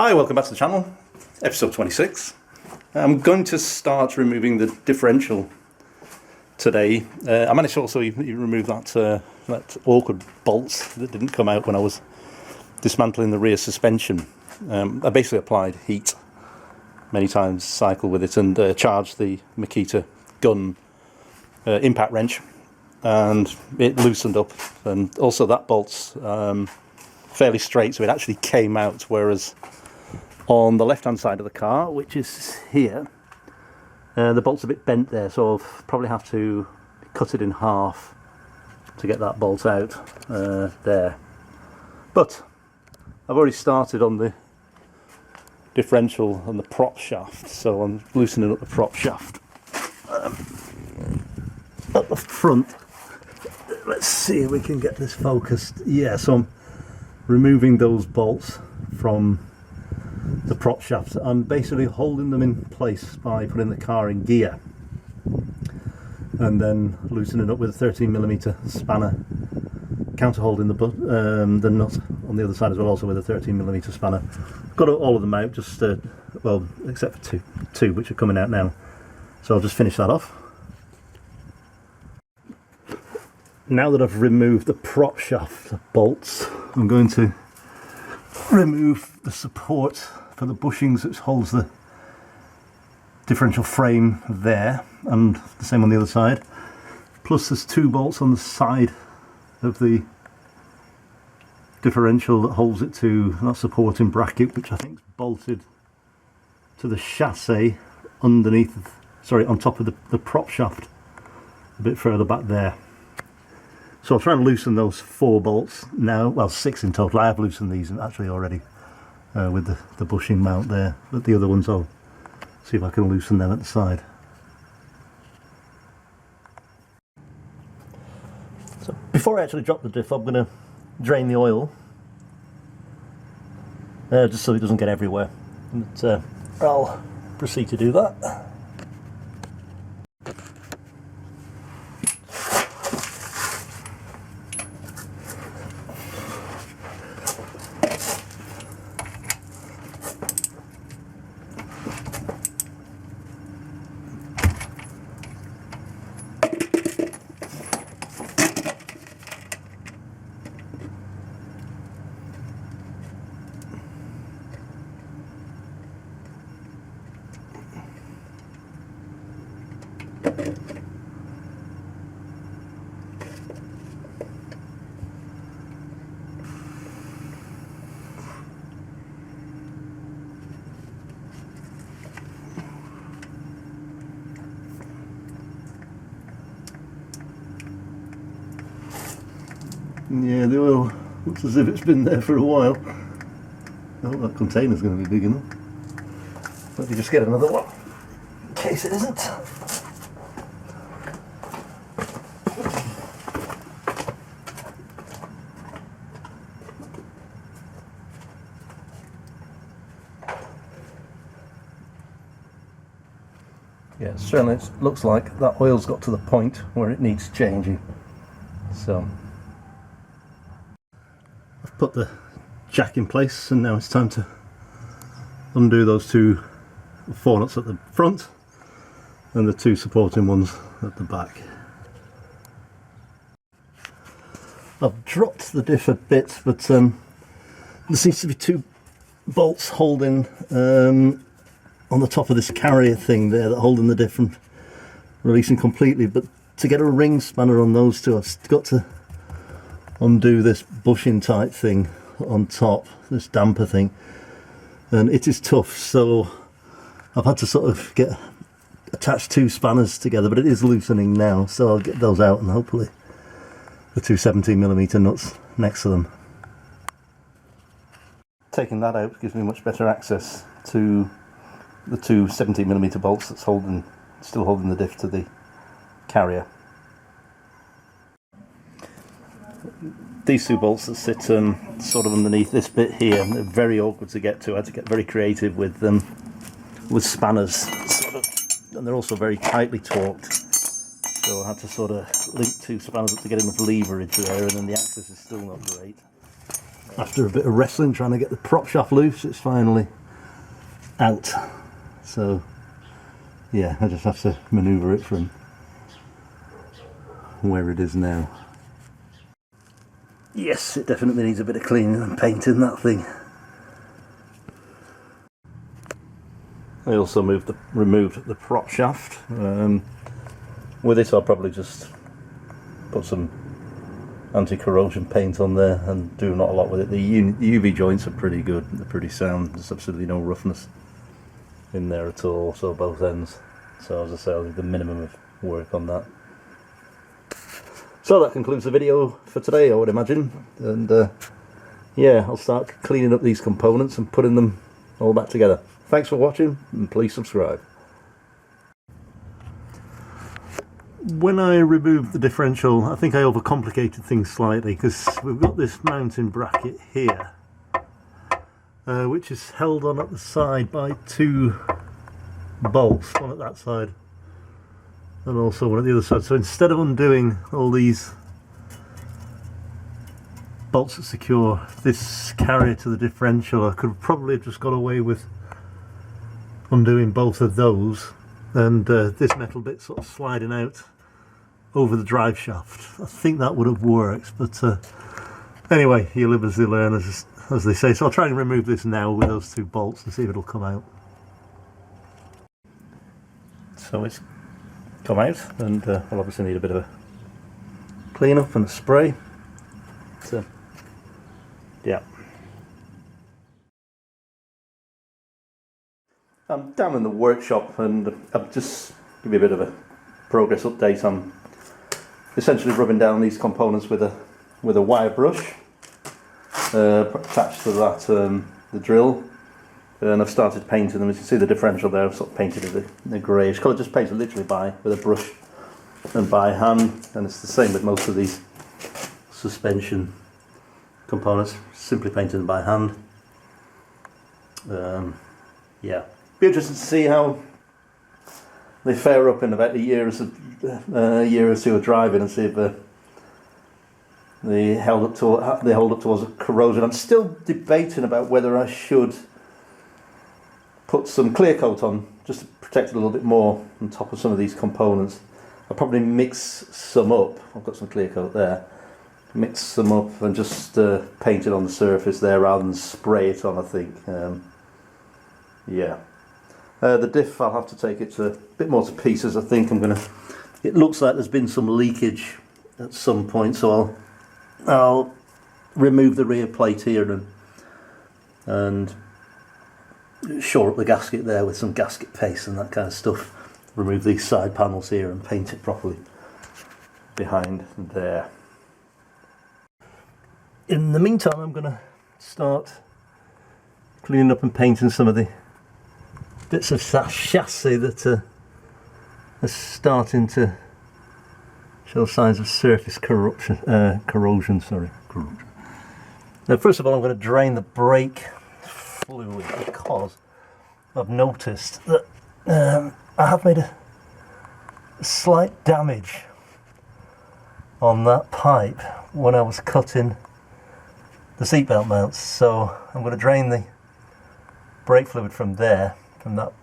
Hi, welcome back to the channel, episode 26. I'm going to start removing the differential today. I managed to also remove that awkward bolt that didn't come out when I was dismantling the rear suspension. I basically applied heat many times, cycled with it, and charged the Makita gun impact wrench, and it loosened up. And also that bolt's fairly straight, so it actually came out, whereas on the left hand side of the car, which is here, the bolt's a bit bent there, so I'll probably have to cut it in half to get that bolt out there. But I've already started on the differential and the prop shaft, so I'm loosening up the prop shaft at the front. Let's see if we can get this focused. Yeah, so I'm removing those bolts from the prop shafts. I'm basically holding them in place by putting the car in gear and then loosening up with a 13mm spanner, counter holding the nut on the other side as well, also with a 13mm spanner. Got all of them out, just well, except for two which are coming out now, so I'll just finish that off. Now that I've removed the prop shaft bolts, I'm going to remove the support for the bushings which holds the differential frame there, and the same on the other side. Plus there's two bolts on the side of the differential that holds it to that supporting bracket, which I think is bolted to the chassis underneath, sorry, on top of the prop shaft a bit further back there. So I'll try and loosen those 4 bolts now, well 6 in total. I have loosened these actually already with the bushing mount there, but the other ones I'll see if I can loosen them at the side. So before I actually drop the diff, I'm going to drain the oil, just so it doesn't get everywhere. But, I'll proceed to do that. Yeah, the oil looks as if it's been there for a while. Oh, that container's going to be big enough. Let me just get another one, in case it isn't. Yeah, certainly it looks like that oil's got to the point where it needs changing. So I've put the jack in place, and now it's time to undo those 4 nuts at the front and the 2 supporting ones at the back. I've dropped the diff a bit, but there seems to be 2 bolts holding on the top of this carrier thing there, that holding the diff from releasing completely. But to get a ring spanner on those 2, I've got to undo this bushing type thing on top, this damper thing, and it is tough, so I've had to sort of attach 2 spanners together, but it is loosening now, so I'll get those out and hopefully the 2 17mm nuts next to them. Taking that out gives me much better access to the 2 17mm bolts that's still holding the diff to the carrier. These 2 bolts that sit sort of underneath this bit here, they're very awkward to get to. I had to get very creative with them, with spanners, sort of, and they're also very tightly torqued. So I had to sort of link 2 spanners up to get enough leverage there, and then the access is still not great. after a bit of wrestling trying to get the prop shaft loose, it's finally out. So yeah, I just have to manoeuvre it from where it is now. Yes, it definitely needs a bit of cleaning and painting, that thing. I also removed the prop shaft. With this I'll probably just put some anti-corrosion paint on there and do not a lot with it. The UV joints are pretty good, they're pretty sound, there's absolutely no roughness in there at all, so both ends. So as I say, I'll do the minimum of work on that. So that concludes the video for today, I would imagine, and yeah, I'll start cleaning up these components and putting them all back together. Thanks for watching, and please subscribe. When I removed the differential, I think I overcomplicated things slightly, because we've got this mounting bracket here, which is held on at the side by two bolts, one at that side and also one at the other side. So instead of undoing all these bolts that secure this carrier to the differential, I could probably have just got away with undoing both of those and this metal bit sort of sliding out over the drive shaft. I think that would have worked, but anyway, you live as you learn, as they say. So I'll try and remove this now with those two bolts and see if it'll come out. So it's come out, and I'll obviously need a bit of a clean up and a spray. So yeah, I'm down in the workshop, and I'll just give you a bit of a progress update. I'm essentially rubbing down these components with a wire brush attached to that the drill, and I've started painting them. As you can see the differential there, I've sort of painted it a greyish colour, just painted literally with a brush and by hand, and it's the same with most of these suspension components, simply painted them by hand. Yeah, be interested to see how they fare up in about a year or two of driving, and see if they hold up towards corrosion. I'm still debating about whether I should put some clear coat on just to protect it a little bit more on top of some of these components. I'll probably mix some up. I've got some clear coat there. Mix some up and just paint it on the surface there rather than spray it on, I think. Yeah. The diff, I'll have to take it a bit more to pieces. I think it looks like there's been some leakage at some point, so I'll remove the rear plate here and shore up the gasket there with some gasket paste and that kind of stuff. Remove these side panels here and paint it properly behind there. In the meantime, I'm going to start cleaning up and painting some of the bits of chassis that are starting to show signs of surface corrosion. Now, first of all, I'm going to drain the brake fluid, because I've noticed that I have made a slight damage on that pipe when I was cutting the seatbelt mounts. So I'm going to drain the brake fluid from there, from that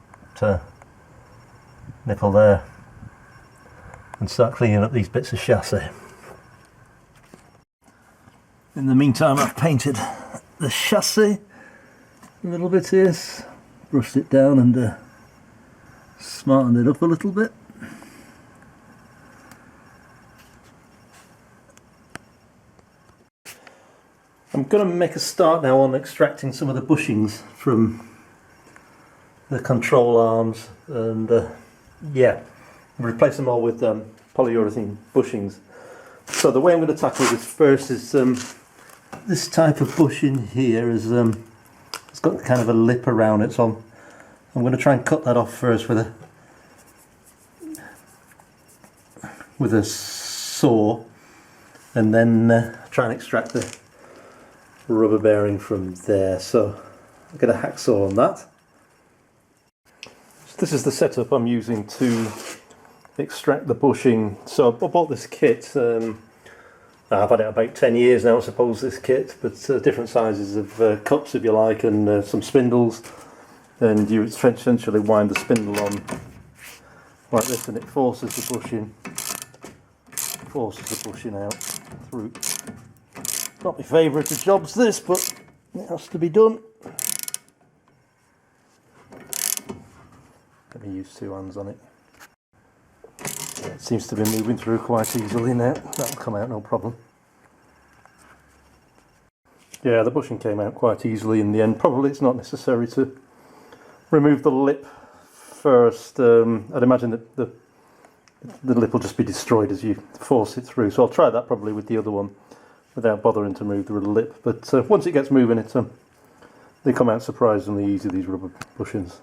nipple there, and start cleaning up these bits of chassis. In the meantime, I've painted the chassis a little bit here, brushed it down and smartened it up a little bit. I'm going to make a start now on extracting some of the bushings from the control arms, and yeah, replace them all with polyurethane bushings. So the way I'm going to tackle this first is this type of bushing here is it's got kind of a lip around it, so I'm going to try and cut that off first with a saw, and then try and extract the rubber bearing from there. So I'll get a hacksaw on that. So this is the setup I'm using to extract the bushing. So I bought this kit I've had it about 10 years now, I suppose, this kit, but different sizes of cups, if you like, and some spindles. And you essentially wind the spindle on like this, and it forces the bushing out through. Not my favourite of jobs, this, but it has to be done. Let me use 2 hands on it. It seems to be moving through quite easily now. That'll come out no problem. Yeah, the bushing came out quite easily in the end. Probably it's not necessary to remove the lip first. I'd imagine that the lip will just be destroyed as you force it through. So I'll try that probably with the other one without bothering to move the lip. But once it gets moving, they come out surprisingly easy, these rubber bushings.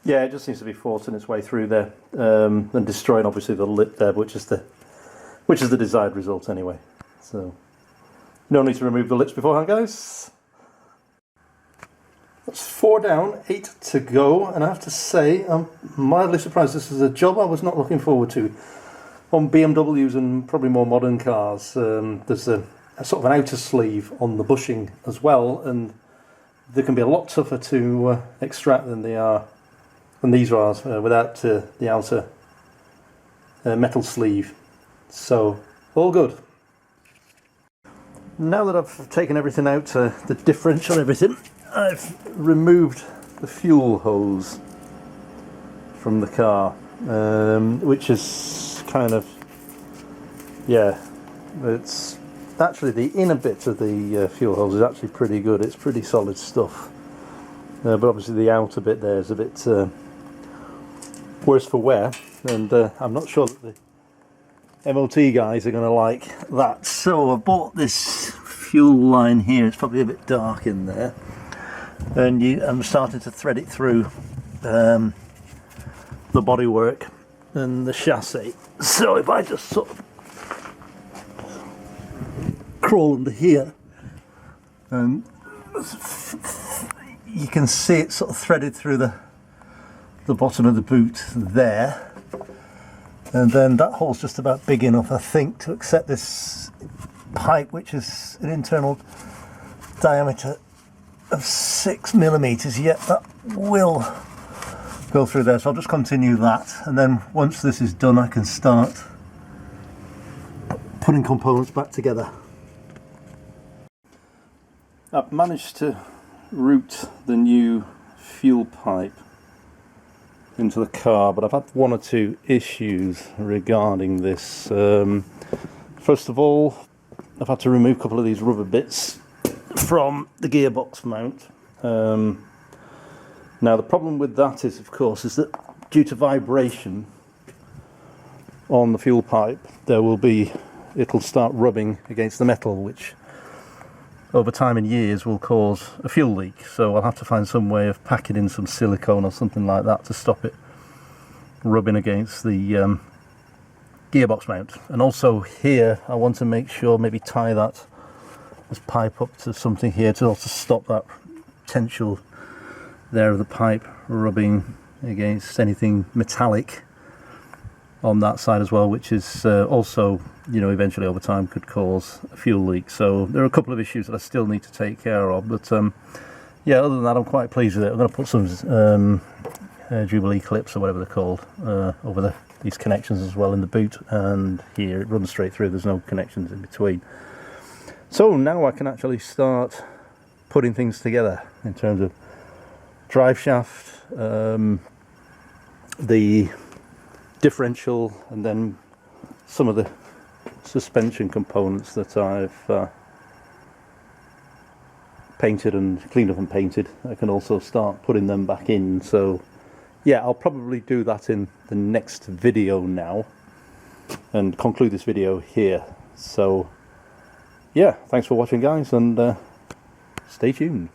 Yeah, it just seems to be forcing its way through there and destroying obviously the lip there, which is the desired result anyway. So no need to remove the lips beforehand, guys. That's 4 down, 8 to go, and I have to say I'm mildly surprised. This is a job I was not looking forward to. On BMWs and probably more modern cars, there's a sort of an outer sleeve on the bushing as well, and they can be a lot tougher to extract than these are without the outer metal sleeve. So all good. Now that I've taken everything out, the differential and everything, I've removed the fuel hose from the car, which is kind of, yeah, it's actually the inner bit of the fuel hose is actually pretty good. It's pretty solid stuff, but obviously the outer bit there is a bit worse for wear, and I'm not sure that the MOT guys are going to like that. So I bought this fuel line here. It's probably a bit dark in there, and I'm starting to thread it through the bodywork and the chassis. So if I just sort of crawl under here, and you can see it sort of threaded through the bottom of the boot there, and then that hole's just about big enough, I think, to accept this pipe, which is an internal diameter of 6mm. Yet that will go through there, so I'll just continue that, and then once this is done I can start putting components back together. I've managed to route the new fuel pipe into the car, but I've had 1 or 2 issues regarding this. First of all, I've had to remove a couple of these rubber bits from the gearbox mount. Now the problem with that is, of course, is that due to vibration on the fuel pipe, it'll start rubbing against the metal, which over time and years will cause a fuel leak. So I'll have to find some way of packing in some silicone or something like that to stop it rubbing against the gearbox mount. And also here I want to make sure, maybe tie this pipe up to something here to also stop that potential there of the pipe rubbing against anything metallic on that side as well, which is also, you know, eventually over time could cause a fuel leak. So there are a couple of issues that I still need to take care of, but yeah, other than that I'm quite pleased with it. I'm going to put some Jubilee clips or whatever they're called over these connections as well in the boot, and here it runs straight through, there's no connections in between. So now I can actually start putting things together in terms of drive shaft, the differential, and then some of the suspension components that I've painted and cleaned up and painted. I can also start putting them back in. So yeah, I'll probably do that in the next video now and conclude this video here. So yeah, thanks for watching, guys, and stay tuned.